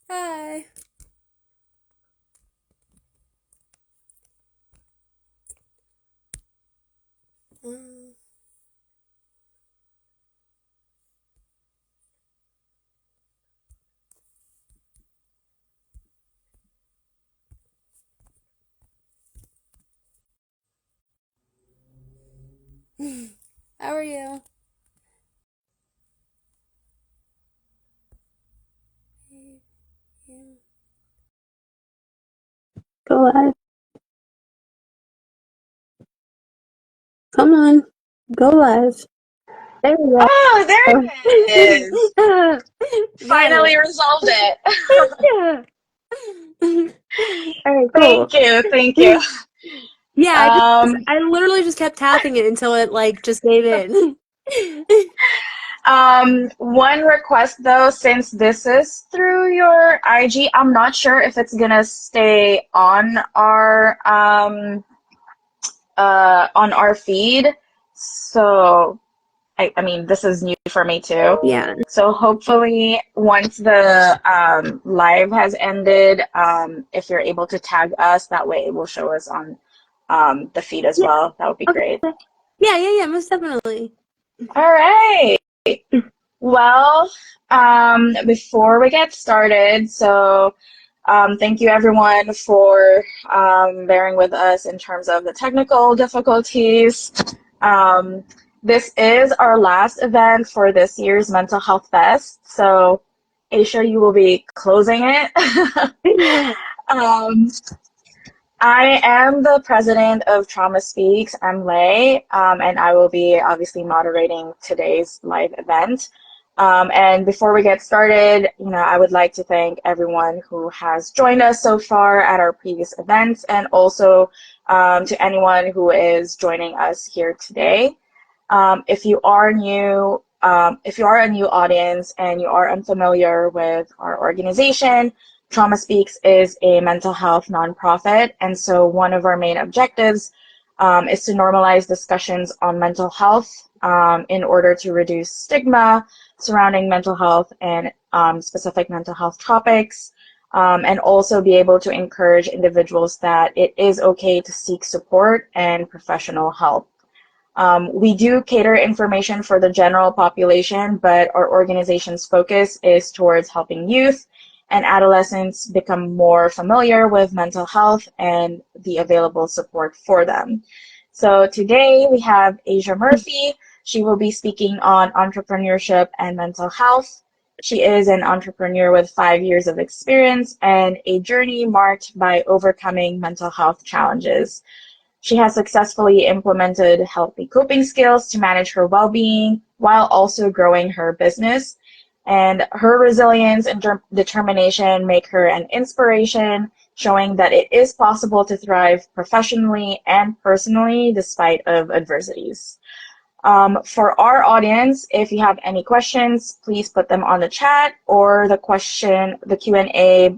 Hi. Um, how are you? Go live. Come on. Go live. There we Oh, there go. it is. Right. Finally resolved it. Yeah. All right, cool. Thank you. Thank you. Yeah, Um, I literally just kept tapping it until it like just gave in. one request though, since this is through your IG, I'm not sure if it's gonna stay on our feed. So I mean, this is new for me too. Yeah. So hopefully, once the live has ended, if you're able to tag us, that way it will show us on the feed as Yeah. well. That would be Okay. great. Yeah, most definitely. All right. Well, before we get started, thank you everyone for bearing with us in terms of the technical difficulties. Um, this is our last event for this year's Mental Health Fest, so Aisha, you will be closing it. um, I am the president of Trauma Speaks. I'm Lay, and I will be obviously moderating today's live event. And before we get started, I would like to thank everyone who has joined us so far at our previous events, and also to anyone who is joining us here today. If you are a new audience and you are unfamiliar with our organization, Trauma Speaks is a mental health nonprofit, and so one of our main objectives is to normalize discussions on mental health in order to reduce stigma surrounding mental health and specific mental health topics, and also be able to encourage individuals that it is okay to seek support and professional help. We do cater information for the general population, but our organization's focus is towards helping youth and adolescents become more familiar with mental health and the available support for them. So today we have Asia Murphy. She will be speaking on entrepreneurship and mental health. She is an entrepreneur with 5 years of experience and a journey marked by overcoming mental health challenges. She has successfully implemented healthy coping skills to manage her well-being while also growing her business. And her resilience and determination make her an inspiration, showing that it is possible to thrive professionally and personally despite of adversities. For our audience, if you have any questions, please put them on the chat or the Q&A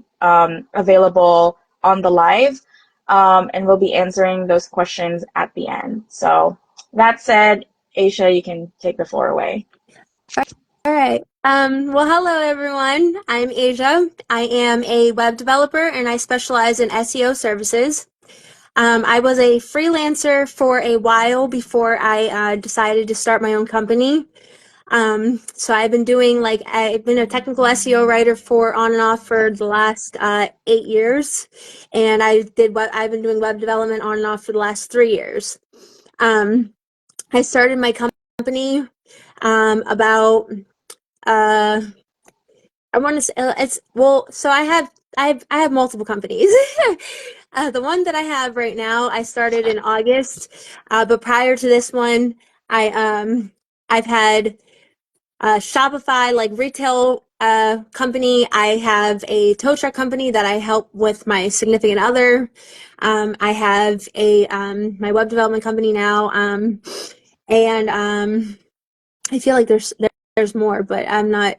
available on the live, and we'll be answering those questions at the end. So that said, Aisha, you can take the floor away. All right. Well, hello everyone. I'm Asia. I am a web developer and I specialize in SEO services. I was a freelancer for a while before I decided to start my own company. So I've been a technical SEO writer for on and off for the last 8 years, and I've been doing web development on and off for the last 3 years. I started my company about uh, I want to say it's well. So I have multiple companies. The one that I have right now, I started in August, but prior to this one, I I've had Shopify, like retail company. I have a tow truck company that I help with my significant other. I have a my web development company now, and I feel like there's more, but I'm not.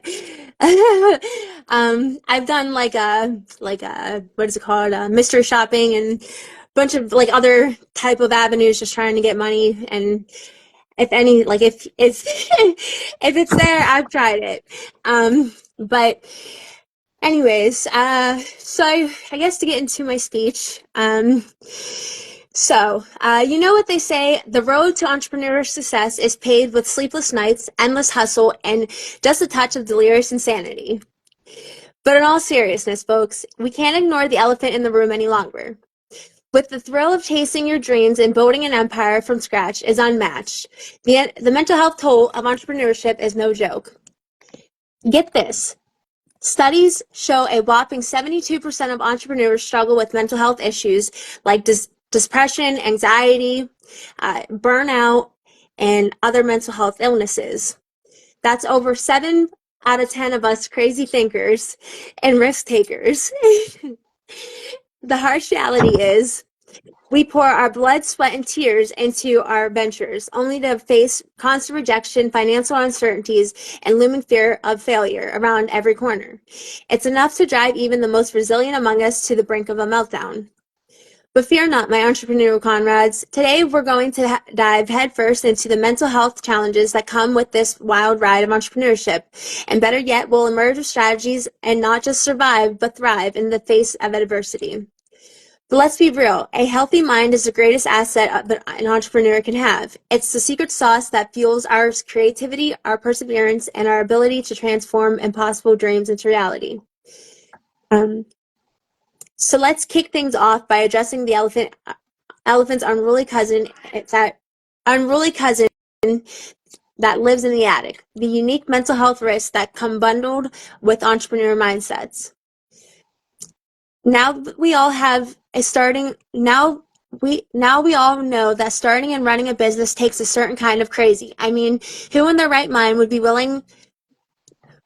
I've done like a what is it called? Mystery shopping and a bunch of like other type of avenues, just trying to get money. And if any, like if if it's there, I've tried it. But Anyways, so I guess to get into my speech, you know what they say, the road to entrepreneurial success is paved with sleepless nights, endless hustle, and just a touch of delirious insanity. But in all seriousness, folks, we can't ignore the elephant in the room any longer. With the thrill of chasing your dreams and building an empire from scratch is unmatched, the mental health toll of entrepreneurship is no joke. Get this. Studies show a whopping 72% of entrepreneurs struggle with mental health issues like depression, anxiety, burnout, and other mental health illnesses. That's over 7 out of 10 of us crazy thinkers and risk takers. The harsh reality is we pour our blood, sweat, and tears into our ventures, only to face constant rejection, financial uncertainties, and looming fear of failure around every corner. It's enough to drive even the most resilient among us to the brink of a meltdown. But fear not, my entrepreneurial comrades. Today, we're going to dive headfirst into the mental health challenges that come with this wild ride of entrepreneurship. And better yet, we'll emerge with strategies and not just survive, but thrive in the face of adversity. But let's be real, a healthy mind is the greatest asset that an entrepreneur can have. It's the secret sauce that fuels our creativity, our perseverance, and our ability to transform impossible dreams into reality. So let's kick things off by addressing the elephant's unruly cousin that lives in the attic, the unique mental health risks that come bundled with entrepreneur mindsets. Now we all know that starting and running a business takes a certain kind of crazy. I mean, who in their right mind would be willing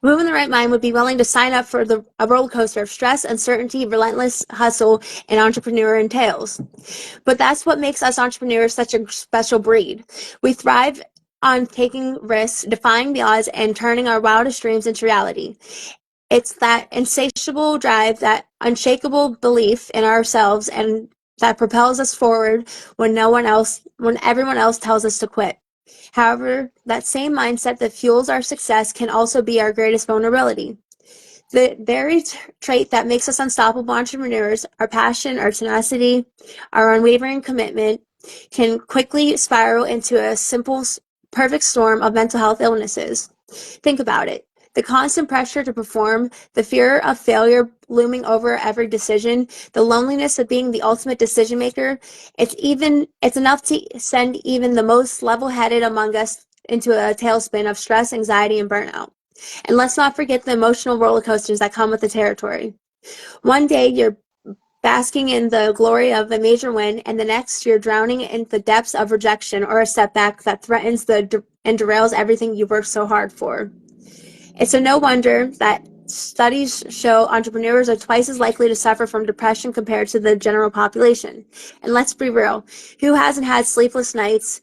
to sign up for a roller coaster of stress, uncertainty, relentless hustle, and entrepreneur entails? But that's what makes us entrepreneurs such a special breed. We thrive on taking risks, defying the odds, and turning our wildest dreams into reality. It's that insatiable drive, that unshakable belief in ourselves, and that propels us forward when everyone else tells us to quit. However, that same mindset that fuels our success can also be our greatest vulnerability. The very trait that makes us unstoppable entrepreneurs, our passion, our tenacity, our unwavering commitment, can quickly spiral into a simple, perfect storm of mental health illnesses. Think about it. The constant pressure to perform, the fear of failure looming over every decision, the loneliness of being the ultimate decision maker, it's enough to send even the most level-headed among us into a tailspin of stress, anxiety, and burnout. And let's not forget the emotional roller coasters that come with the territory. One day you're basking in the glory of a major win, and the next you're drowning in the depths of rejection or a setback that threatens and derails everything you worked so hard for. It's no wonder that studies show entrepreneurs are twice as likely to suffer from depression compared to the general population. And let's be real, who hasn't had sleepless nights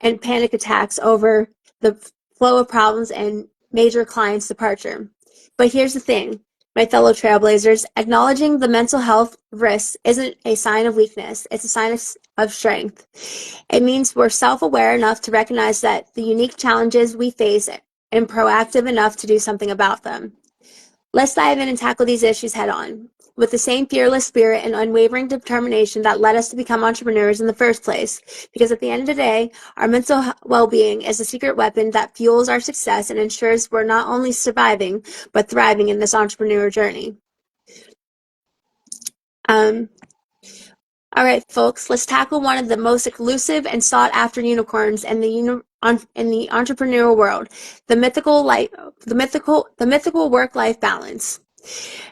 and panic attacks over the flow of problems and major clients' departure? But here's the thing, my fellow trailblazers, acknowledging the mental health risks isn't a sign of weakness, it's a sign of strength. It means we're self-aware enough to recognize that the unique challenges we face and proactive enough to do something about them. Let's dive in and tackle these issues head on, with the same fearless spirit and unwavering determination that led us to become entrepreneurs in the first place. Because at the end of the day, our mental well-being is a secret weapon that fuels our success and ensures we're not only surviving, but thriving in this entrepreneur journey. All right, folks, let's tackle one of the most elusive and sought-after unicorns in the entrepreneurial world, the mythical work-life balance.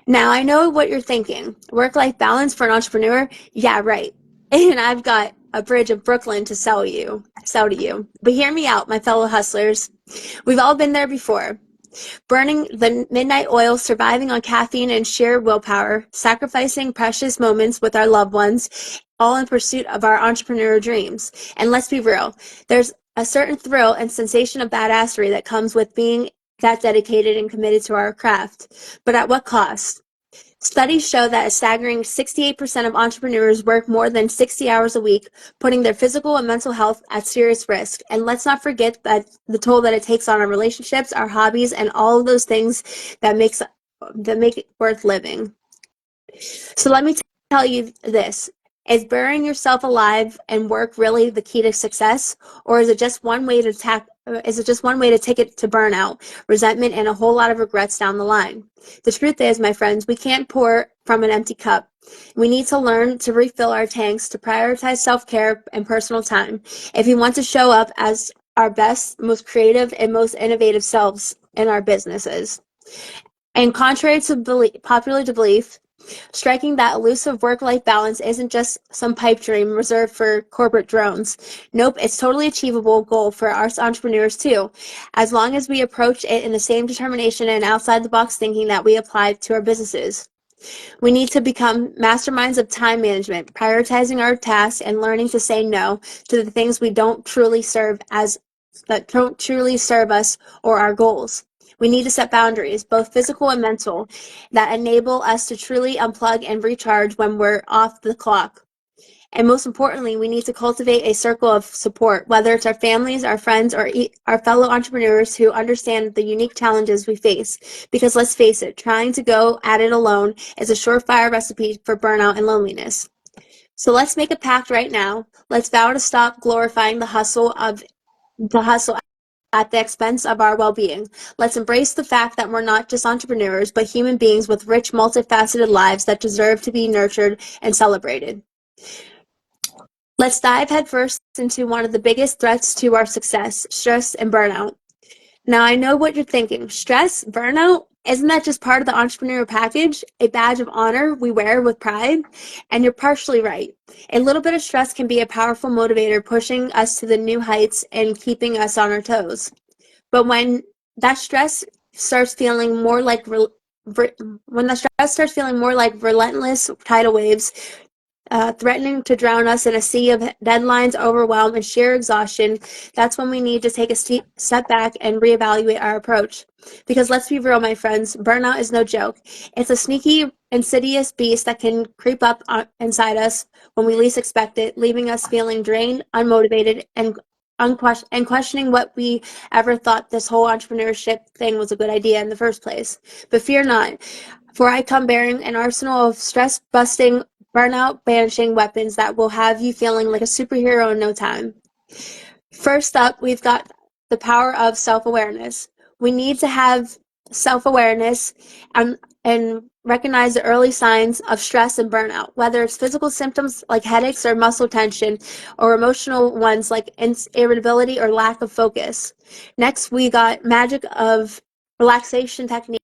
Now, I know what you're thinking. Work-life balance for an entrepreneur? Yeah, right. And I've got a bridge of Brooklyn to sell to you. But hear me out, my fellow hustlers. We've all been there before. Burning the midnight oil, surviving on caffeine and sheer willpower, sacrificing precious moments with our loved ones, all in pursuit of our entrepreneur dreams. And let's be real, there's a certain thrill and sensation of badassery that comes with being that dedicated and committed to our craft. But at what cost? Studies show that a staggering 68% of entrepreneurs work more than 60 hours a week, putting their physical and mental health at serious risk. And let's not forget that the toll that it takes on our relationships, our hobbies, and all of those things that makes it worth living. So let me tell you this. Is burying yourself alive and work really the key to success? Or is it just one way to take it to burnout, resentment, and a whole lot of regrets down the line? The truth is, my friends, we can't pour from an empty cup. We need to learn to refill our tanks, to prioritize self-care and personal time if we want to show up as our best, most creative, and most innovative selves in our businesses. And contrary to popular belief, striking that elusive work-life balance isn't just some pipe dream reserved for corporate drones. Nope, it's totally achievable goal for us entrepreneurs too, as long as we approach it in the same determination and outside-the-box thinking that we apply to our businesses. We need to become masterminds of time management, prioritizing our tasks and learning to say no to the things that don't truly serve us or our goals. We need to set boundaries, both physical and mental, that enable us to truly unplug and recharge when we're off the clock. And most importantly, we need to cultivate a circle of support, whether it's our families, our friends, or our fellow entrepreneurs who understand the unique challenges we face. Because let's face it, trying to go at it alone is a surefire recipe for burnout and loneliness. So let's make a pact right now. Let's vow to stop glorifying the hustle at the expense of our well-being. Let's embrace the fact that we're not just entrepreneurs, but human beings with rich, multifaceted lives that deserve to be nurtured and celebrated. Let's dive headfirst into one of the biggest threats to our success, stress and burnout. Now, I know what you're thinking. Stress, burnout, isn't that just part of the entrepreneur package, a badge of honor we wear with pride? And you're partially right. A little bit of stress can be a powerful motivator, pushing us to the new heights and keeping us on our toes. But when that stress starts feeling more like relentless tidal waves, threatening to drown us in a sea of deadlines, overwhelm, and sheer exhaustion, that's when we need to take a step back and reevaluate our approach. Because let's be real, my friends, burnout is no joke. It's a sneaky, insidious beast that can creep up inside us when we least expect it, leaving us feeling drained, unmotivated, and questioning what we ever thought this whole entrepreneurship thing was a good idea in the first place. But fear not, for I come bearing an arsenal of stress-busting, burnout-banishing weapons that will have you feeling like a superhero in no time. First up, we've got the power of self-awareness. We need to have self-awareness and recognize the early signs of stress and burnout, whether it's physical symptoms like headaches or muscle tension, or emotional ones like irritability or lack of focus. Next, we got magic of relaxation techniques,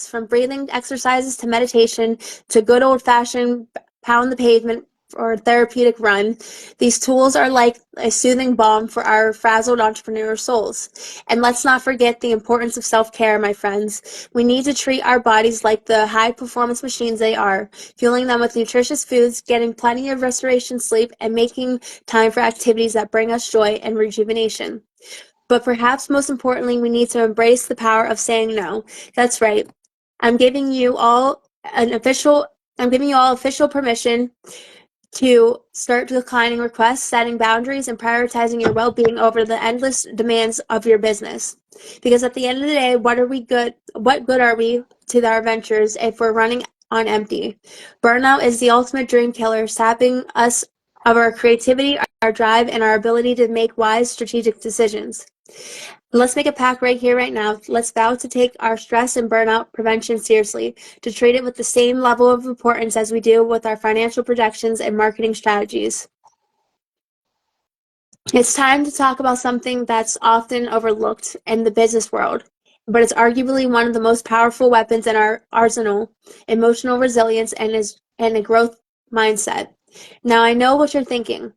from breathing exercises to meditation to good old-fashioned pound the pavement or therapeutic run. These tools are like a soothing balm for our frazzled entrepreneur souls. And let's not forget the importance of self-care, my friends. We need to treat our bodies like the high-performance machines they are, fueling them with nutritious foods, getting plenty of restoration sleep, and making time for activities that bring us joy and rejuvenation. But perhaps most importantly, we need to embrace the power of saying no. That's right. I'm giving you all official permission to start declining requests, setting boundaries, and prioritizing your well-being over the endless demands of your business. Because at the end of the day, what good are we to our ventures if we're running on empty? Burnout is the ultimate dream killer, sapping us of our creativity, our drive, and our ability to make wise, strategic decisions. Let's make a pact right here, right now. Let's vow to take our stress and burnout prevention seriously, to treat it with the same level of importance as we do with our financial projections and marketing strategies. It's time to talk about something that's often overlooked in the business world, but it's arguably one of the most powerful weapons in our arsenal: emotional resilience and a growth mindset. Now, I know what you're thinking.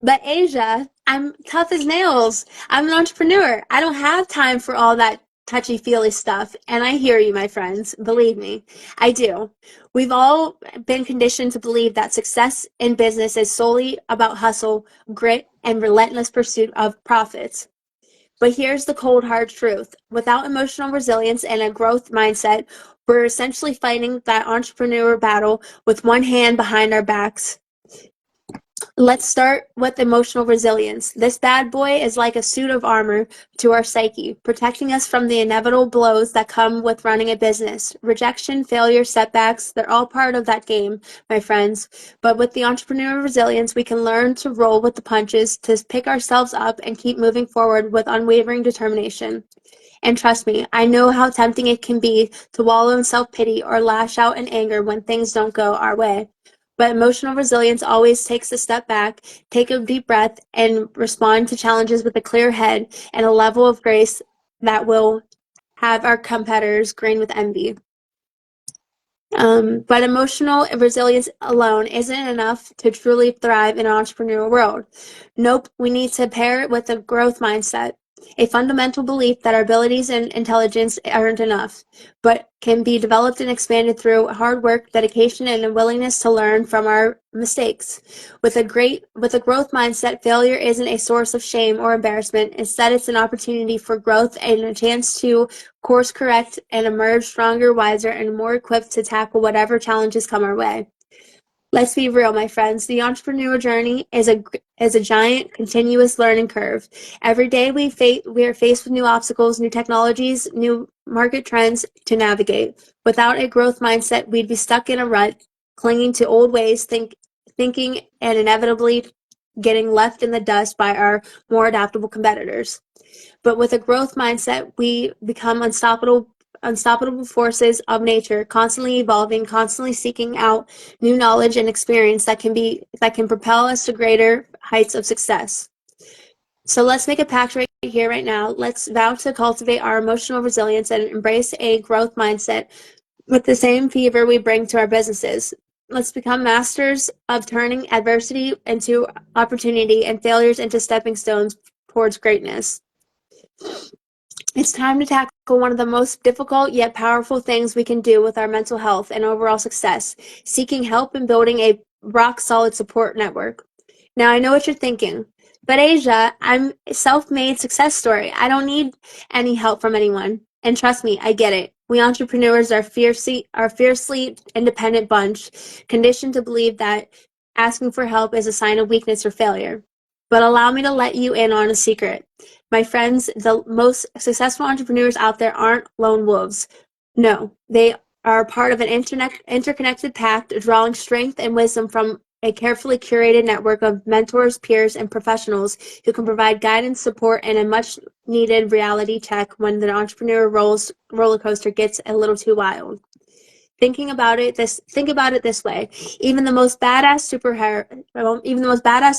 But Asia, I'm tough as nails. I'm an entrepreneur. I don't have time for all that touchy-feely stuff. And I hear you, my friends. Believe me, I do. We've all been conditioned to believe that success in business is solely about hustle, grit, and relentless pursuit of profits. But here's the cold, hard truth. Without emotional resilience and a growth mindset, we're essentially fighting that entrepreneur battle with one hand behind our backs. Let's start with emotional resilience. This bad boy is like a suit of armor to our psyche, protecting us from the inevitable blows that come with running a business. Rejection, failure, setbacks, they're all part of that game, my friends. But with the entrepreneurial resilience, we can learn to roll with the punches, to pick ourselves up and keep moving forward with unwavering determination. And trust me, I know how tempting it can be to wallow in self-pity or lash out in anger when things don't go our way. But emotional resilience always takes a step back, take a deep breath, and respond to challenges with a clear head and a level of grace that will have our competitors grin with envy. But emotional resilience alone isn't enough to truly thrive in an entrepreneurial world. Nope, we need to pair it with a growth mindset, a fundamental belief that our abilities and intelligence aren't enough, but can be developed and expanded through hard work, dedication, and a willingness to learn from our mistakes. With a growth mindset, failure isn't a source of shame or embarrassment. Instead, it's an opportunity for growth and a chance to course correct and emerge stronger, wiser, and more equipped to tackle whatever challenges come our way. Let's be real, my friends. The entrepreneur journey is a giant, continuous learning curve. Every day we are faced with new obstacles, new technologies, new market trends to navigate. Without a growth mindset, we'd be stuck in a rut, clinging to old ways, thinking, and inevitably getting left in the dust by our more adaptable competitors. But with a growth mindset, we become unstoppable forces of nature, constantly evolving, constantly seeking out new knowledge and experience that can propel us to greater heights of success. So let's make a pact right here, right now. Let's vow to cultivate our emotional resilience and embrace a growth mindset with the same fever we bring to our businesses. Let's become masters of turning adversity into opportunity and failures into stepping stones towards greatness. It's time to tackle one of the most difficult yet powerful things we can do with our mental health and overall success, seeking help and building a rock solid support network. Now, I know what you're thinking, but Asia, I'm a self made success story. I don't need any help from anyone. And trust me, I get it. We entrepreneurs are fiercely independent bunch, conditioned to believe that asking for help is a sign of weakness or failure. But allow me to let you in on a secret. My friends, the most successful entrepreneurs out there aren't lone wolves. No, they are part of an interconnected pact, drawing strength and wisdom from a carefully curated network of mentors, peers, and professionals who can provide guidance, support, and a much needed reality check when the entrepreneur roller coaster gets a little too wild. Think about it this way. Even the most badass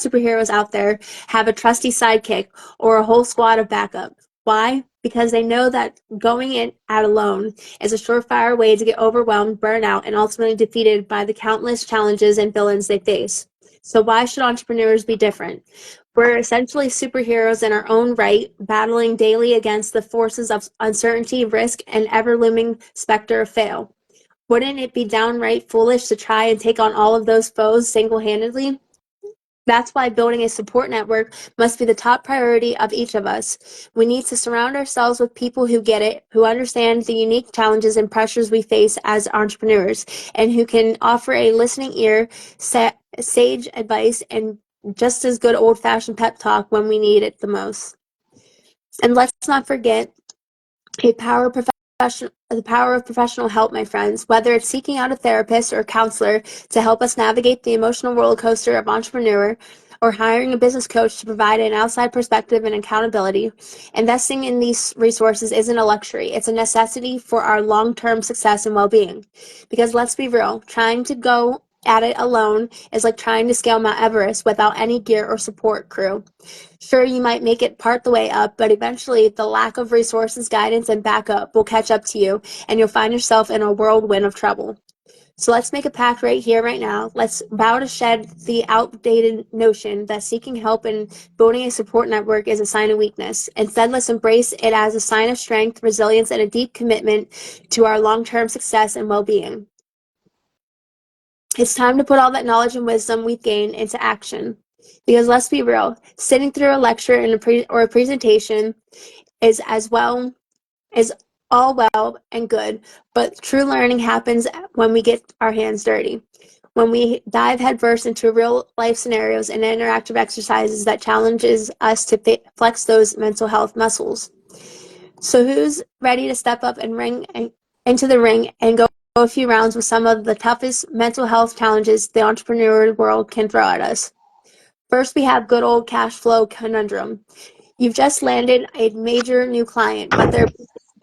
superheroes out there have a trusty sidekick or a whole squad of backup. Why? Because they know that going it out alone is a surefire way to get overwhelmed, burned out, and ultimately defeated by the countless challenges and villains they face. So why should entrepreneurs be different? We're essentially superheroes in our own right, battling daily against the forces of uncertainty, risk, and ever-looming specter of fail. Wouldn't it be downright foolish to try and take on all of those foes single-handedly? That's why building a support network must be the top priority of each of us. We need to surround ourselves with people who get it, who understand the unique challenges and pressures we face as entrepreneurs, and who can offer a listening ear, sage advice, and just as good old-fashioned pep talk when we need it the most. And let's not forget a the power of professional help, my friends, whether it's seeking out a therapist or counselor to help us navigate the emotional roller coaster of entrepreneur, or hiring a business coach to provide an outside perspective and accountability. Investing in these resources isn't a luxury, it's a necessity for our long-term success and well-being. Because let's be real, trying to go at it alone is like trying to scale Mount Everest without any gear or support crew. Sure, you might make it part the way up, but eventually the lack of resources, guidance, and backup will catch up to you, and you'll find yourself in a whirlwind of trouble. So let's make a pact right here, right now. Let's vow to shed the outdated notion that seeking help and building a support network is a sign of weakness. Instead, let's embrace it as a sign of strength, resilience, and a deep commitment to our long-term success and well-being. It's time to put all that knowledge and wisdom we've gained into action. Because let's be real, sitting through a lecture and or a presentation is is all well and good, but true learning happens when we get our hands dirty. when we dive headfirst into real life scenarios and interactive exercises that challenges us to flex those mental health muscles. So who's ready to step up and into the ring and go a few rounds with some of the toughest mental health challenges the entrepreneur world can throw at us? First, we have good old cash flow conundrum. You've just landed a major new client, but their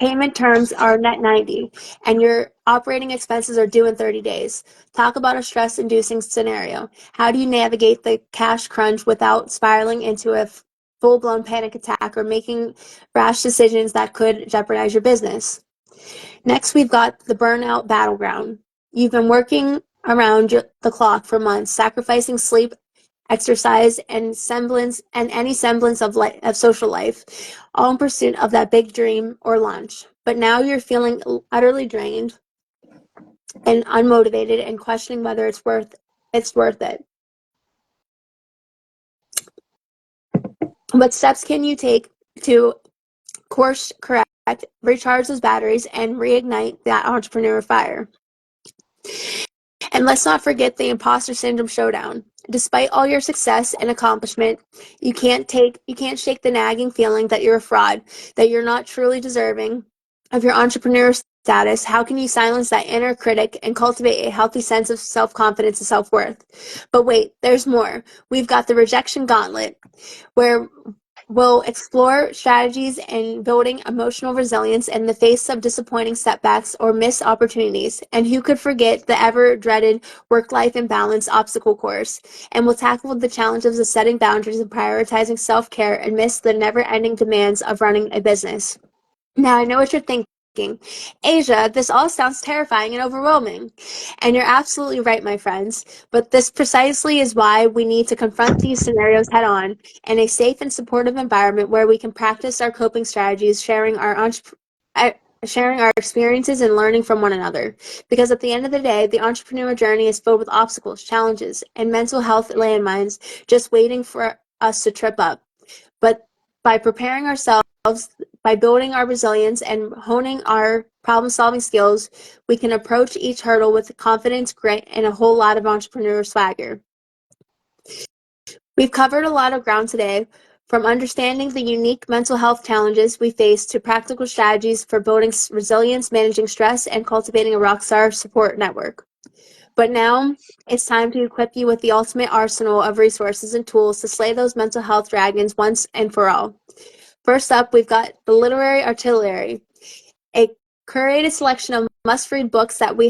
payment terms are net 90, and your operating expenses are due in 30 days. Talk about a stress-inducing scenario. How do you navigate the cash crunch without spiraling into a full-blown panic attack or making rash decisions that could jeopardize your business? Next, we've got the burnout battleground. You've been working around the clock for months, sacrificing sleep, exercise, and any semblance of social life, all in pursuit of that big dream or launch. But now you're feeling utterly drained and unmotivated and questioning whether it's worth it. What steps can you take to course correct, recharge those batteries, and reignite that entrepreneur fire? And let's not forget the imposter syndrome showdown. Despite all your success and accomplishment, you can't shake the nagging feeling that you're a fraud, that you're not truly deserving of your entrepreneur status. How can you silence that inner critic and cultivate a healthy sense of self-confidence and self-worth? But wait, there's more. We've got the rejection gauntlet, where we'll explore strategies in building emotional resilience in the face of disappointing setbacks or missed opportunities. And who could forget the ever-dreaded work-life imbalance obstacle course? And we'll tackle the challenges of setting boundaries and prioritizing self-care amidst the never-ending demands of running a business. Now, I know what you're thinking. Asia, this all sounds terrifying and overwhelming. And you're absolutely right, my friends. But this precisely is why we need to confront these scenarios head on in a safe and supportive environment where we can practice our coping strategies, sharing our experiences and learning from one another. Because at the end of the day, the entrepreneur journey is filled with obstacles, challenges, and mental health landmines just waiting for us to trip up. But by preparing ourselves, by building our resilience and honing our problem-solving skills, we can approach each hurdle with confidence, grit, and a whole lot of entrepreneur swagger. We've covered a lot of ground today, from understanding the unique mental health challenges we face to practical strategies for building resilience, managing stress, and cultivating a rockstar support network. But now it's time to equip you with the ultimate arsenal of resources and tools to slay those mental health dragons once and for all. First up, we've got the Literary Artillery, a curated selection of must-read books that will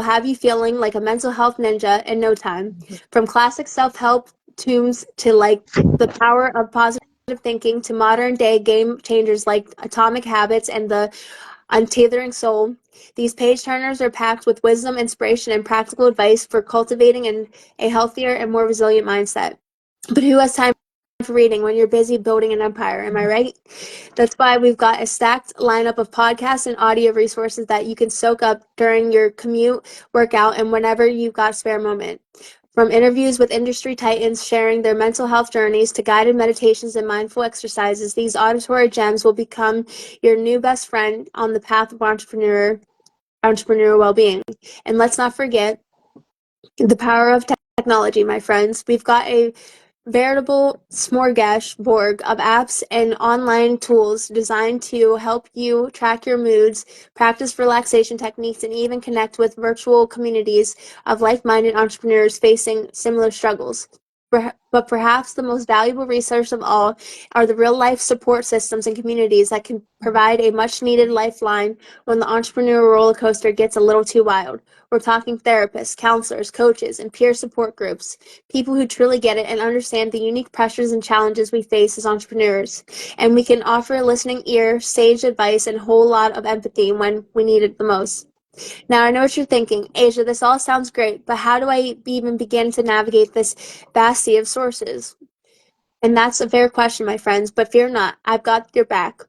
have you feeling like a mental health ninja in no time. From classic self-help tomes to like The Power of Positive Thinking to modern-day game changers like Atomic Habits and The Untethering Soul. These page turners are packed with wisdom, inspiration, and practical advice for cultivating a healthier and more resilient mindset. But who has time for reading when you're busy building an empire? Am I right? That's why we've got a stacked lineup of podcasts and audio resources that you can soak up during your commute, workout, and whenever you've got a spare moment. From interviews with industry titans sharing their mental health journeys to guided meditations and mindful exercises, these auditory gems will become your new best friend on the path of entrepreneurial well-being. And let's not forget the power of technology, my friends. We've got a veritable smorgasbord of apps and online tools designed to help you track your moods, practice relaxation techniques, and even connect with virtual communities of like-minded entrepreneurs facing similar struggles. But perhaps the most valuable resource of all are the real-life support systems and communities that can provide a much-needed lifeline when the entrepreneurial roller coaster gets a little too wild. We're talking therapists, counselors, coaches, and peer support groups, people who truly get it and understand the unique pressures and challenges we face as entrepreneurs. And we can offer a listening ear, sage advice, and a whole lot of empathy when we need it the most. Now, I know what you're thinking. Asia, this all sounds great, but how do I even begin to navigate this vast sea of sources? And that's a fair question, my friends, but fear not, I've got your back.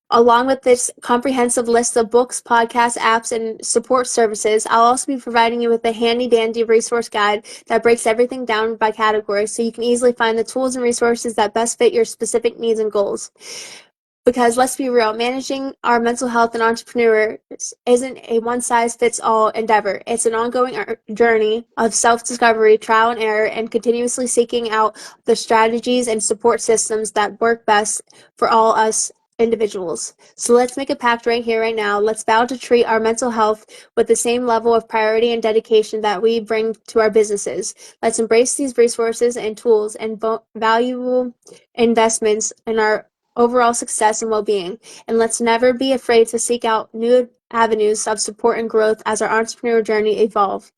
Along with this comprehensive list of books, podcasts, apps, and support services, I'll also be providing you with a handy-dandy resource guide that breaks everything down by category so you can easily find the tools and resources that best fit your specific needs and goals. Because let's be real, managing our mental health and entrepreneurs isn't a one size fits all endeavor. It's an ongoing journey of self discovery, trial and error, and continuously seeking out the strategies and support systems that work best for all us individuals. So let's make a pact right here, right now. Let's vow to treat our mental health with the same level of priority and dedication that we bring to our businesses. Let's embrace these resources and tools and valuable investments in our overall success and well-being. And let's never be afraid to seek out new avenues of support and growth as our entrepreneurial journey evolve.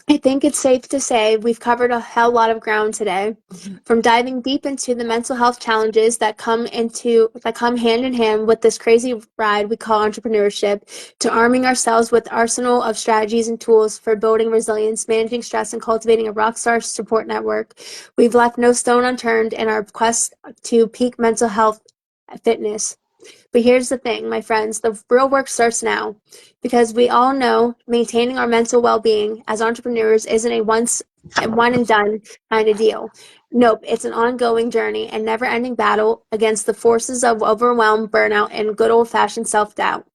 I think it's safe to say we've covered a hell lot of ground today, from diving deep into the mental health challenges that come hand in hand with this crazy ride we call entrepreneurship, to arming ourselves with arsenal of strategies and tools for building resilience, managing stress, and cultivating a rockstar support network. We've left no stone unturned in our quest to peak mental health fitness. But here's the thing, my friends, the real work starts now, because we all know maintaining our mental well-being as entrepreneurs isn't a one and done kind of deal. Nope, it's an ongoing journey and never-ending battle against the forces of overwhelm, burnout, and good old-fashioned self-doubt.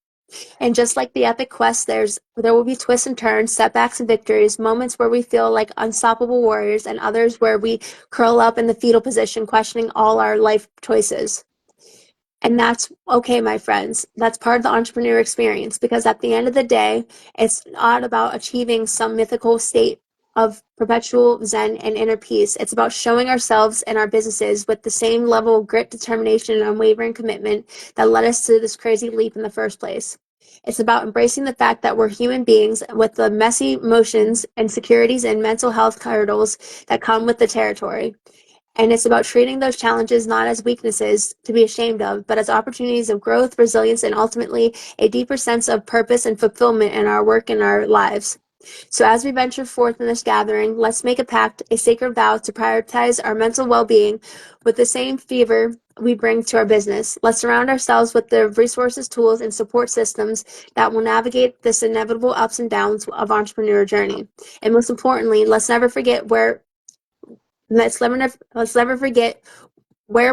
And just like the epic quest, there will be twists and turns, setbacks and victories, moments where we feel like unstoppable warriors, and others where we curl up in the fetal position, questioning all our life choices. And that's okay, my friends. That's part of the entrepreneur experience, because at the end of the day, it's not about achieving some mythical state of perpetual zen and inner peace. It's about showing ourselves and our businesses with the same level of grit, determination, and unwavering commitment that led us to this crazy leap in the first place. It's about embracing the fact that we're human beings with the messy emotions, insecurities, and mental health hurdles that come with the territory. And it's about treating those challenges not as weaknesses to be ashamed of, but as opportunities of growth, resilience, and ultimately a deeper sense of purpose and fulfillment in our work and our lives. So as we venture forth in this gathering, let's make a pact, a sacred vow to prioritize our mental well-being with the same fervor we bring to our business. Let's surround ourselves with the resources, tools, and support systems that will navigate this inevitable ups and downs of entrepreneur journey. And most importantly, let's never forget where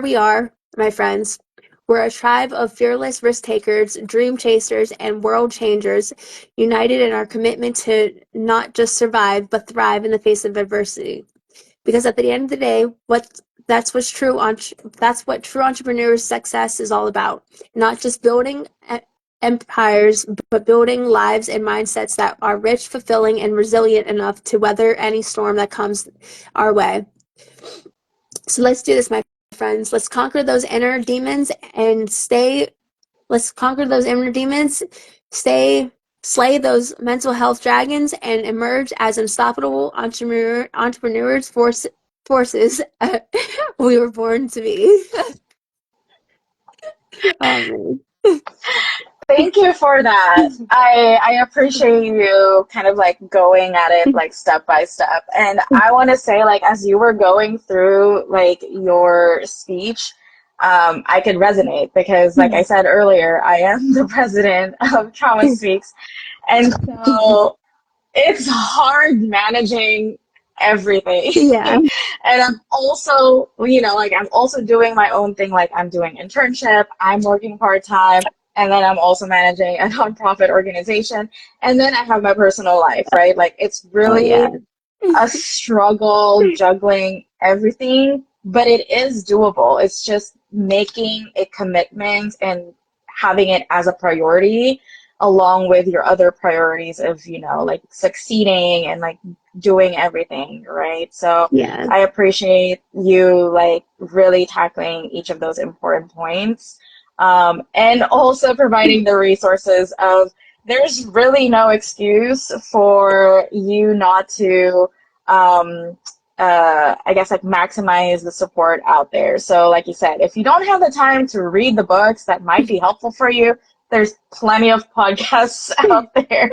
we are, my friends. We're a tribe of fearless risk takers, dream chasers, and world changers, united in our commitment to not just survive, but thrive in the face of adversity. Because at the end of the day, that's what true entrepreneurs' success is all about. Not just building empires, but building lives and mindsets that are rich, fulfilling, and resilient enough to weather any storm that comes our way. So let's do this, my friends. Let's conquer those inner demons and slay those mental health dragons, and emerge as unstoppable entrepreneurs forces we were born to be. Oh, man. Thank you for that. I appreciate you kind of like going at it like step by step. And I want to say, like, as you were going through like your speech, I could resonate because, like I said earlier, I am the president of Trauma Speaks. And so it's hard managing everything. Yeah, And I'm also, like I'm also doing my own thing. Like I'm doing internship, I'm working part-time, and then I'm also managing a nonprofit organization. And then I have my personal life, right? Like it's oh yeah, really a struggle juggling everything, but it is doable. It's just making a commitment and having it as a priority along with your other priorities of, like succeeding and like doing everything, right? So yeah, I appreciate you like really tackling each of those important points. And also providing the resources of there's really no excuse for you not to I guess like maximize the support out there. So like you said, if you don't have the time to read the books that might be helpful for you, there's plenty of podcasts out there.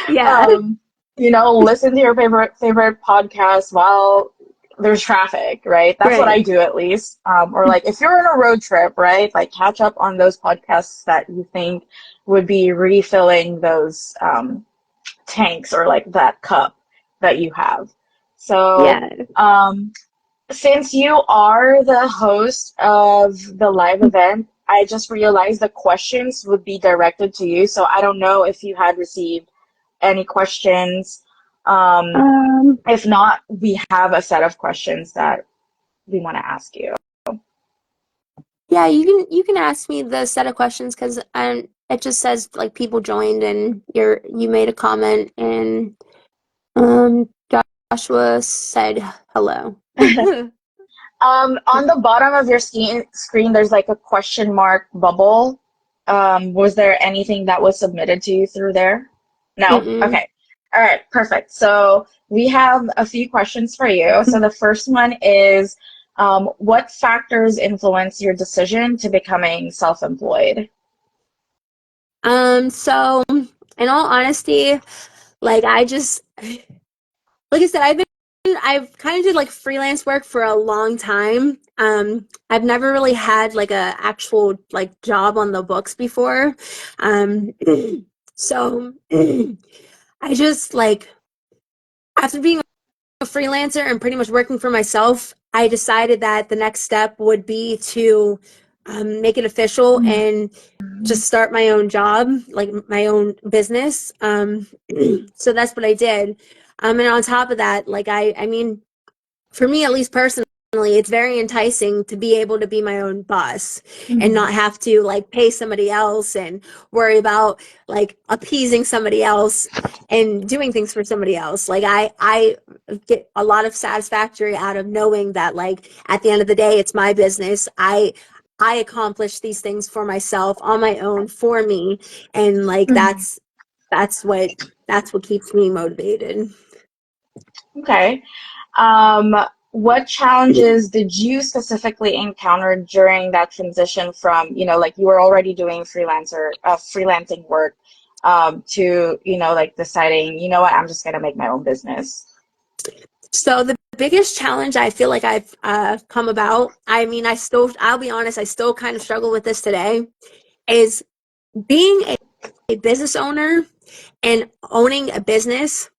yeah, Listen to your favorite podcast while there's traffic, right? That's what right, I do at least. Or like if you're on a road trip, right? Like catch up on those podcasts that you think would be refilling those tanks or like that cup that you have. So yeah, um, Since you are the host of the live event, I just realized the questions would be directed to you. So I don't know if you had received any questions. Um, Um, if not, we have a set of questions that we want to ask you. yeah, you can ask me the set of questions because it just says like people joined and you made a comment and Joshua said hello. On the bottom of your screen, there's like a question mark bubble. Was there anything that was submitted to you through there? No? Mm-mm. Okay. All right, perfect. So we have a few questions for you. So the first one is, what factors influence your decision to becoming self-employed? So in all honesty, like like I said, I've kind of did like freelance work for a long time. I've never really had like a actual like job on the books before. Um, so I just like after being a freelancer and pretty much working for myself, I decided that the next step would be to make it official and just start my own job, like my own business. So that's what I did. And on top of that, like I mean, for me at least personally, it's very enticing to be able to be my own boss and Mhm. not have to like pay somebody else and worry about like appeasing somebody else and doing things for somebody else. Like I get a lot of satisfaction out of knowing that like at the end of the day it's my business. I accomplish these things for myself on my own for me and like Mhm. that's what that's what keeps me motivated. Okay. Um, what challenges did you specifically encounter during that transition from, like you were already doing freelancing work, to, like deciding, what, I'm just gonna make my own business. So the biggest challenge I feel like I've come about, I mean, I'll be honest, I still kind of struggle with this today, is being a business owner and owning a business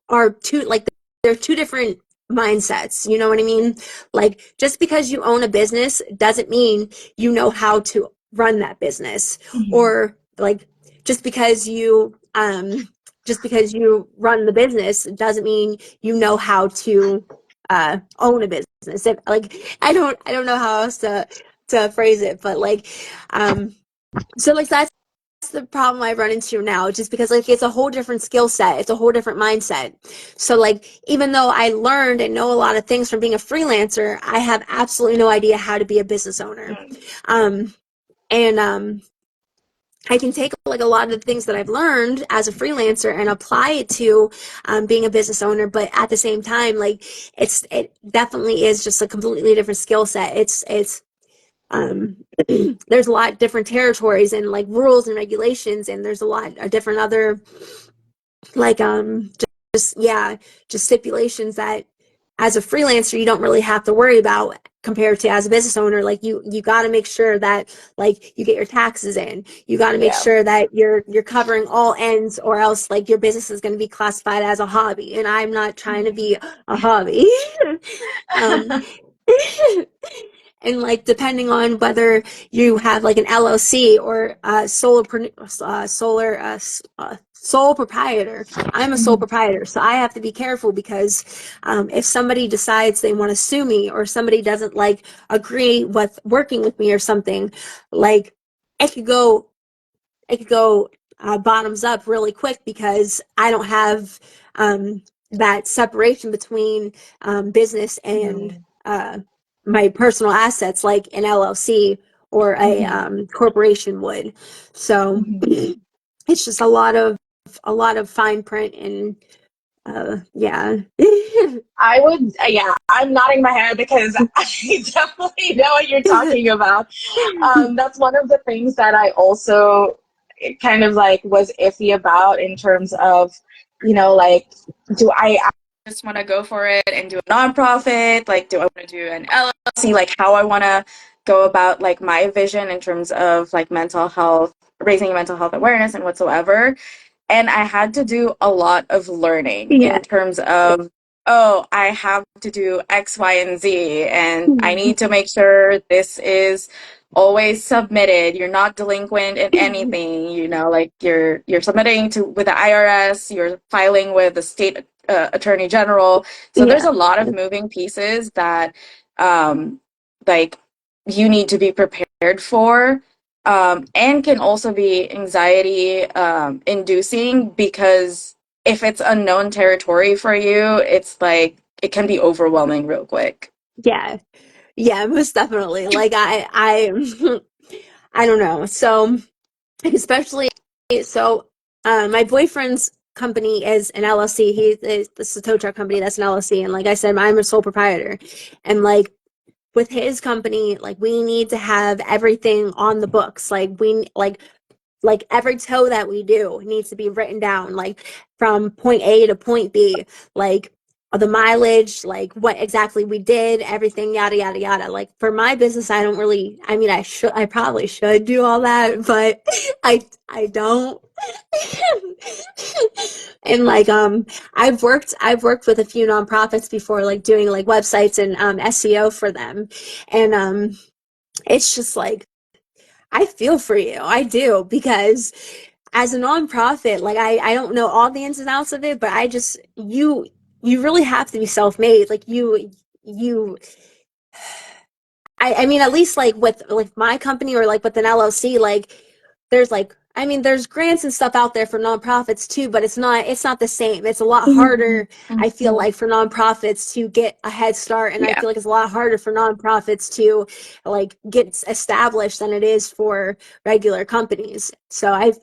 are two, like, they're two different mindsets. You know what I mean? Like, just because you own a business doesn't mean you know how to run that business. Mhm. Or, like, just because just because you run the business doesn't mean you know how to own a business. Like, I don't know how else to phrase it, but like, um, so like that's the problem I run into now, just because like it's a whole different skill set, it's a whole different mindset. So like even though I learned and know a lot of things from being a freelancer, I have absolutely no idea how to be a business owner. Um, and I can take like a lot of the things that I've learned as a freelancer and apply it to being a business owner, but at the same time, like it definitely is just a completely different skill set. It's um, there's a lot of different territories and like rules and regulations, and there's a lot of different other like just yeah, just stipulations that as a freelancer you don't really have to worry about compared to as a business owner. Like you got to make sure that like you get your taxes in, you got to make Yeah. sure that you're covering all ends, or else like your business is going to be classified as a hobby, and I'm not trying to be a hobby. um and like depending on whether you have like an LLC or sole proprietor. I'm a sole Mhm. proprietor, so I have to be careful because if somebody decides they want to sue me or somebody doesn't like agree with working with me or something, like it could go it could go bottoms up really quick because I don't have that separation between business and Mhm. my personal assets like an LLC or a Mhm. corporation would. So Mhm. it's just a lot of fine print and yeah. I would, yeah, I'm nodding my head because I definitely know what you're talking about. That's one of the things that I also kind of like was iffy about in terms of, like, do I just want to go for it and do a nonprofit? Like, do I want to do an LLC? Like, how I want to go about like my vision in terms of like mental health, raising mental health awareness and whatsoever. And I had to do a lot of learning Yeah. in terms of oh, I have to do X, Y, and Z, and I need to make sure this is always submitted. You're not delinquent in anything, like you're submitting to with the IRS, you're filing with the state attorney general. So there's Yeah. a lot of moving pieces that um like you need to be prepared for. And can also be anxiety inducing because if it's unknown territory for you, it's like it can be overwhelming real quick. Yeah. Yeah, most definitely. Like I don't know. So especially so my boyfriend's company is an LLC. He is this is a tow truck company that's an LLC. And like I said, I'm a sole proprietor. And like with his company, like we need to have everything on the books. Like every tow that we do needs to be written down, like from point A to point B, like the mileage, like what exactly we did, everything, yada yada yada. Like for my business, I don't really. I mean, I probably should do all that, but I don't. And like I've worked with a few nonprofits before, like doing like websites and SEO for them, and it's just like I feel for you. I do because as a nonprofit, like I don't know all the ins and outs of it, but I just you really have to be self-made. Like you I mean at least like with like my company or like with an LLC, like there's like I mean there's grants and stuff out there for nonprofits too, but it's not the same. It's a lot Mhm. harder, I feel like, for nonprofits to get a head start, and I Yeah. feel like it's a lot harder for nonprofits to like get established than it is for regular companies. So I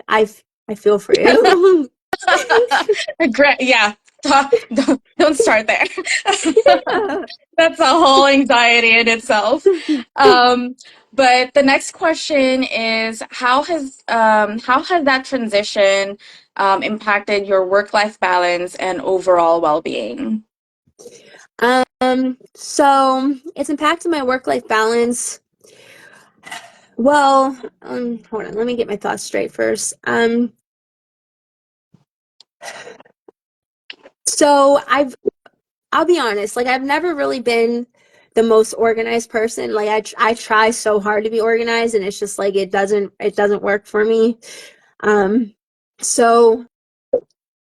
feel for you. Great. Yeah. Don't start there. That's a whole anxiety in itself. Um, but the next question is how has that transition impacted your work-life balance and overall well-being? So it's impacted my work-life balance. Well, hold on, let me get my thoughts straight first. So I'll be honest, like I've never really been the most organized person. Like I try so hard to be organized, and it's just like it doesn't work for me. Um, so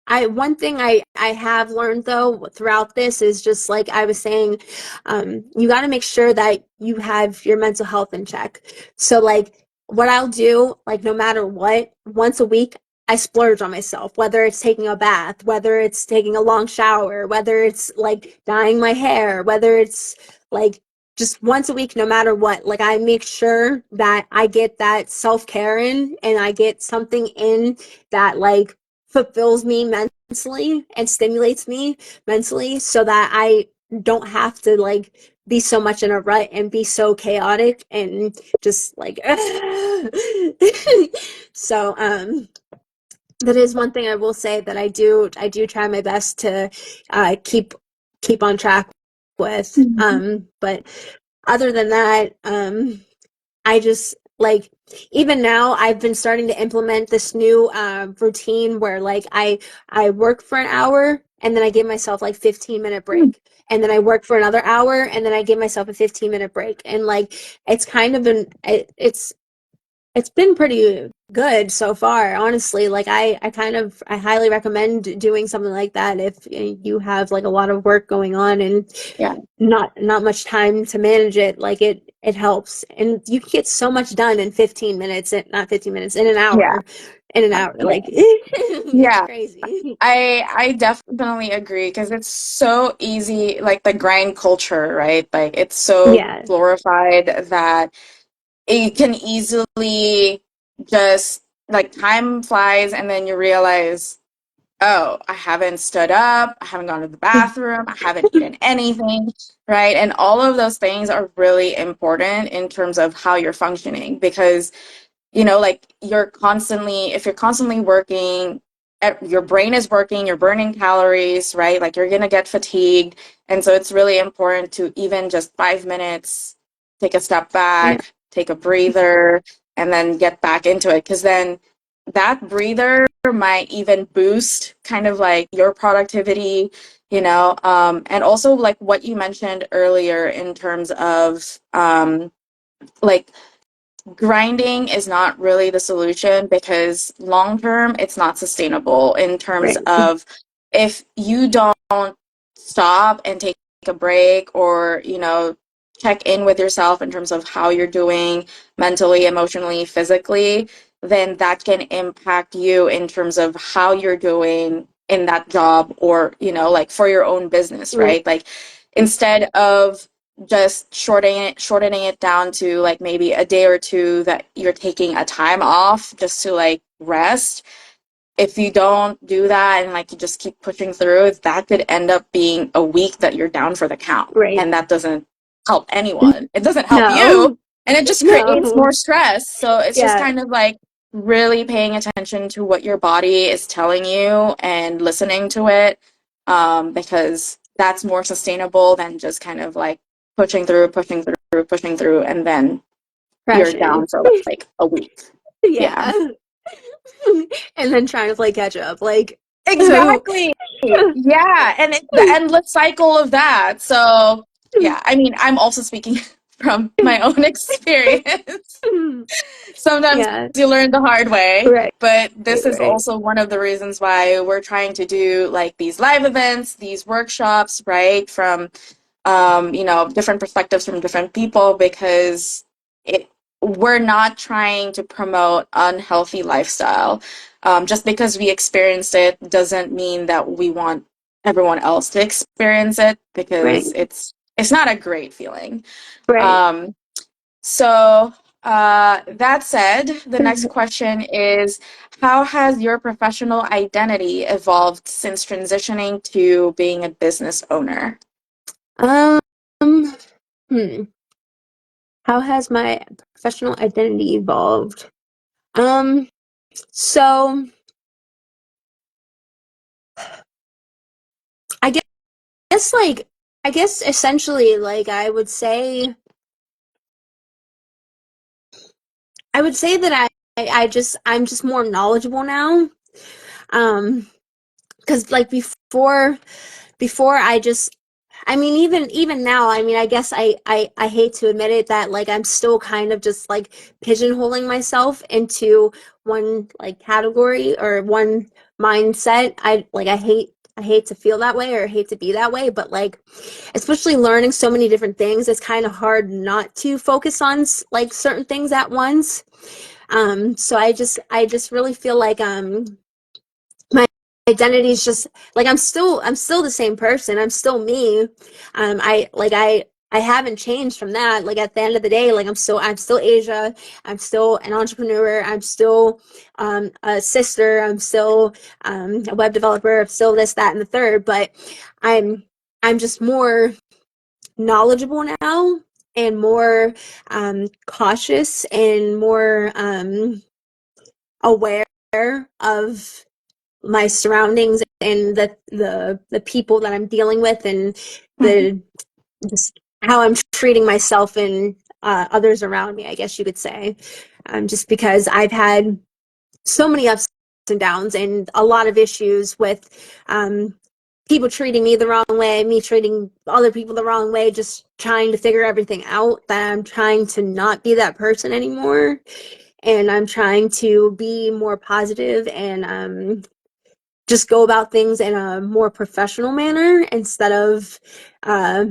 I one thing I have learned though throughout this is just like I was saying, you got to make sure that you have your mental health in check. So like what I'll do, like no matter what, once a week I splurge on myself, whether it's taking a bath, whether it's taking a long shower, whether it's like dyeing my hair, whether it's like just once a week, no matter what, like I make sure that I get that self-care in and I get something in that like fulfills me mentally and stimulates me mentally so that I don't have to like be so much in a rut and be so chaotic and just like so that is one thing I will say that I do try my best to keep on track with, but other than that, I just like even now I've been starting to implement this new routine where like I work for an hour and then I give myself like 15-minute break. And then I work for another hour and then I give myself a 15-minute break. And like it's kind of it's been pretty good so far, honestly. Like I highly recommend doing something like that if you have like a lot of work going on and Yeah. not much time to manage it. Like it helps, and you can get so much done in 15 minutes, not 15 minutes, Yeah. in an hour. Yeah. Like it's Yeah. crazy. I definitely agree because it's so easy, like the grind culture, right? Like it's so Yeah, glorified that it can easily just like time flies and then you realize, oh, I haven't stood up, I haven't gone to the bathroom, I haven't eaten anything, right? And all of those things are really important in terms of how you're functioning because like if you're constantly working, your brain is working, you're burning calories, right? Like you're gonna get fatigued. And so it's really important to even just 5 minutes, take a step yeah, back, take a breather, and then get back into it. Because then that breather might even boost kind of like your productivity and also like what you mentioned earlier in terms of like grinding is not really the solution because long term it's not sustainable in terms Right. of if you don't stop and take a break or check in with yourself in terms of how you're doing mentally, emotionally, physically, then that can impact you in terms of how you're doing in that job or like for your own business, Right. right? Like instead of just shortening it down to like maybe a day or two that you're taking a time off just to like rest. If you don't do that and like you just keep pushing through, that could end up being a week that you're down for the count. Right. And that doesn't help anyone. It doesn't help you. No. And it just creates No. more stress. So it's just Yeah. kind of like really paying attention to what your body is telling you and listening to it, because that's more sustainable than just kind of like pushing through, and then you're Crashing. down for like a week. Yeah. Yeah. And then trying to play catch up. Like, Exactly. Yeah, and it's the endless cycle of that. So, yeah, I mean, I'm also speaking from my own experience. Sometimes yeah. you learn the hard way, Right. but this is Right. also one of the reasons why we're trying to do like these live events, these workshops, right? From different perspectives from different people because it we're not trying to promote unhealthy lifestyle. Just because we experienced it doesn't mean that we want everyone else to experience it Right. because it's not a great feeling. Right. Um, so that said, the next question is, how has your professional identity evolved since transitioning to being a business owner? Um, hmm. How has my professional identity evolved? Um, so I guess like I guess essentially like I would say that I'm just more knowledgeable now. Um, because like before I mean even now, I mean I guess I hate to admit it that like I'm still kind of just like pigeonholing myself into one like category or one mindset. I hate to feel that way or hate to be that way, but like especially learning so many different things, it's kind of hard not to focus on like certain things at once. So I just really feel like my identity is just like I'm still the same person. I'm still me. I haven't changed from that. Like at the end of the day, like I'm still Asia. I'm still an entrepreneur. I'm still a sister. I'm still a web developer. I'm still this, that, and the third. But I'm I'm just more knowledgeable now and more cautious and more aware of my surroundings and the people that I'm dealing with and Mhm. the just how I'm treating myself and others around me, I guess you could say. Just because I've had so many ups and downs and a lot of issues with people treating me the wrong way, me treating other people the wrong way, just trying to figure everything out, that I'm trying to not be that person anymore. And I'm trying to be more positive and just go about things in a more professional manner instead of uh,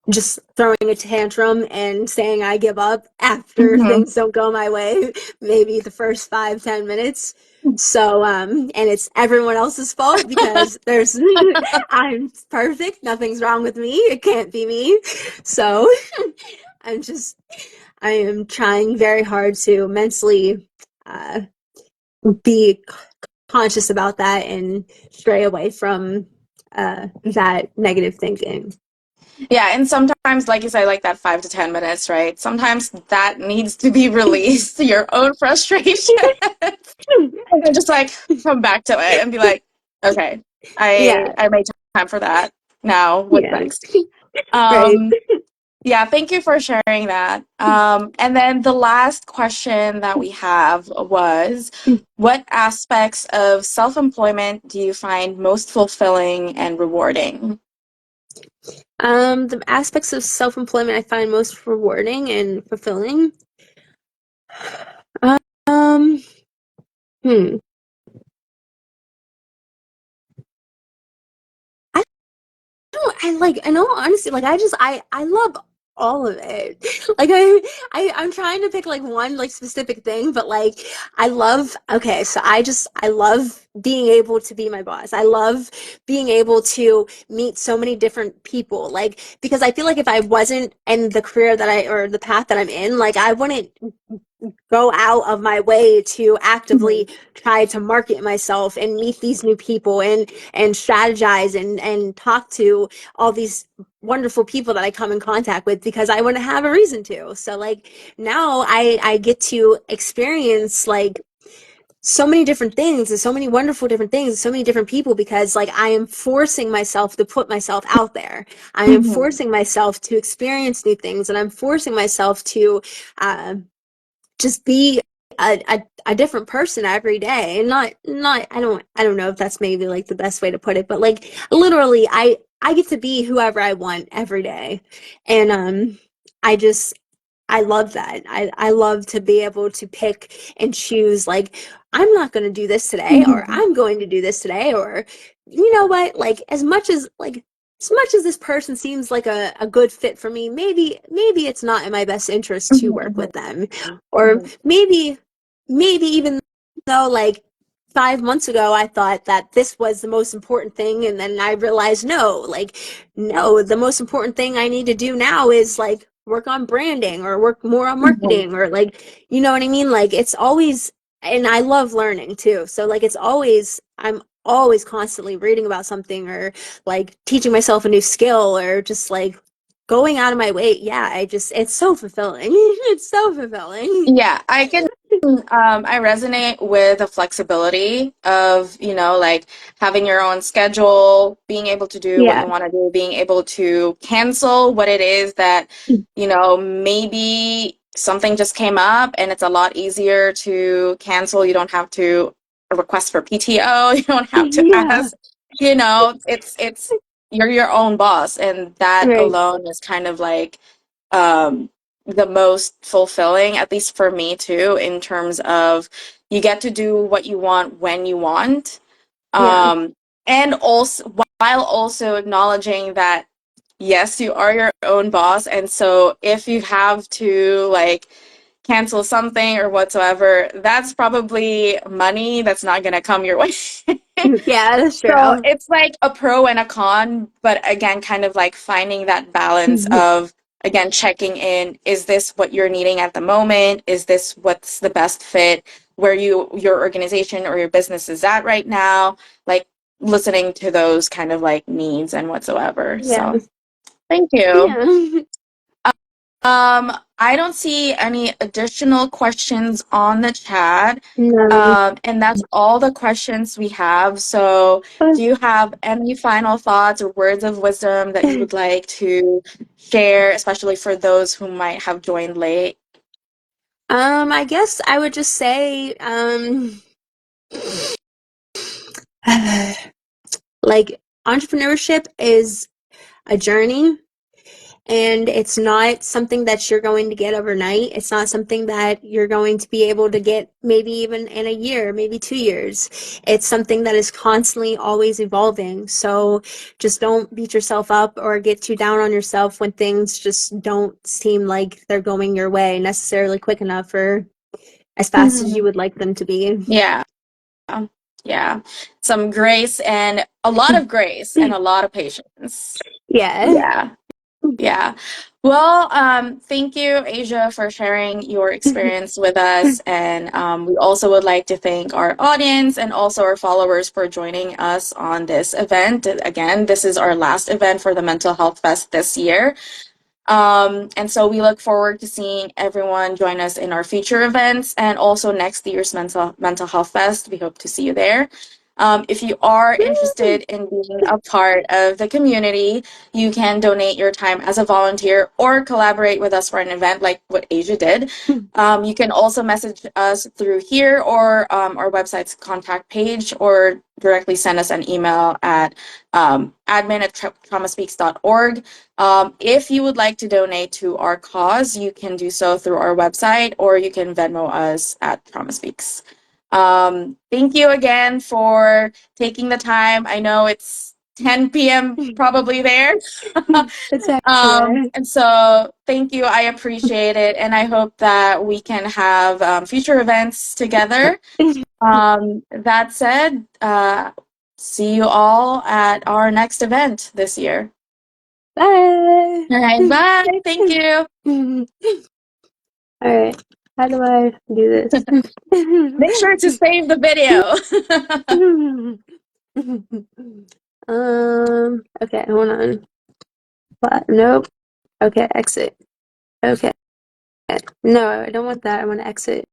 just throwing a tantrum and saying I give up after Mhm. things don't go my way, maybe the first 5-10 minutes. So and it's everyone else's fault because there's I'm perfect, nothing's wrong with me, it can't be me. So i'm just I am trying very hard to mentally uh, be conscious about that and stray away from that negative thinking. Yeah, and sometimes, like you said, like that 5 to 10 minutes, right? Sometimes that needs to be released, your own frustration. And then just like come back to it and be like, okay, I Yeah, I made time for that. Now, what's yeah, next? right. Um, Yeah, thank you for sharing that. And then the last question that we have was, what aspects of self-employment do you find most fulfilling and rewarding? The aspects of self-employment I find most rewarding and fulfilling. Um, hmm. I I know honestly, like I love all of it. Like I'm trying to pick like one like specific thing, but like I love okay, so I love being able to be my boss. I love being able to meet so many different people. Like because I feel like if I wasn't in the career that I or the path that I'm in, like I wouldn't go out of my way to Mhm. actively try to market myself and meet these new people and strategize and talk to all these wonderful people that I come in contact with because I wouldn't have a reason to. So like now I get to experience like so many different things and so many wonderful different things and so many different people because like I am forcing myself to put myself out there. I am Mhm. forcing myself to experience new things and I'm forcing myself to uh, just be a different person every day and not I don't know if that's maybe like the best way to put it but like literally I get to be whoever I want every day and I just I love that. I love to be able to pick and choose like I'm not going to do this today or Mhm. I'm going to do this today or you know what like as much as this person seems like a good fit for me, maybe it's not in my best interest to work Mhm. with them. Or Mhm. maybe even though like 5 months ago I thought that this was the most important thing and then I realized no, the most important thing I need to do now is like work on branding or work more on Mhm. marketing or like you know what I mean? Like it's always and I love learning too. So like it's always I'm always constantly reading about something or like teaching myself a new skill or just like going out of my way. Yeah, I just it's so fulfilling. It's so fulfilling. Yeah, I can I resonate with the flexibility of, like having your own schedule, being able to do what you Yeah. want to do, being able to cancel what it is that, maybe something just came up and it's a lot easier to cancel. You don't have to request for PTO, you don't have to Yeah. ask, it's you're your own boss, and that Right. alone is kind of like um the most fulfilling, at least for me too, in terms of you get to do what you want when you want. Yeah. Um, and also while also acknowledging that yes, you are your own boss. And so if you have to like cancel something or whatsoever, that's probably money that's not going to come your way. Yeah, that's So true. it's like a pro and a con, but again, kind of like finding that balance of, again, checking in. Is this what you're needing at the moment? Is this what's the best fit where your organization or your business is at right now? Like listening to those kind of like needs and whatsoever. Yeah. So thank you. Yeah. I don't see any additional questions on the chat. No. And that's all the questions we have. So, do you have any final thoughts or words of wisdom that you would like to share, especially for those who might have joined late? I guess I would just say, like entrepreneurship is a journey and it's not something that you're going to get overnight. It's not something that you're going to be able to get maybe even in a year, maybe 2 years. It's something that is constantly always evolving. So just don't beat yourself up or get too down on yourself when things just don't seem like they're going your way necessarily quick enough or as fast as you Mhm. would like them to be. Yeah, yeah. Some grace and a lot of grace and a lot of patience. Yeah. Yeah. Yeah. Well, thank you, Asia, for sharing your experience with us. And we also would like to thank our audience and also our followers for joining us on this event. Again, this is our last event for the Mental Health Fest this year. And so we look forward to seeing everyone join us in our future events and also next year's Mental Health Fest. We hope to see you there. If you are interested in being a part of the community, you can donate your time as a volunteer or collaborate with us for an event like what Asia did. You can also message us through here or our website's contact page, or directly send us an email at admin@traumaspeaks.org. If you would like to donate to our cause, you can do so through our website, or you can Venmo us at Trauma Speaks. Thank you again for taking the time. I know it's 10 p.m. probably there. It's actually And so thank you. I appreciate it. And I hope that we can have future events together. That said, see you all at our next event this year. bye. All right. Bye. Thank you. All right. How do I do this? Make sure to save the video. Okay, hold on. What? Nope. Okay, exit. Okay. No, I don't want that. I want to exit.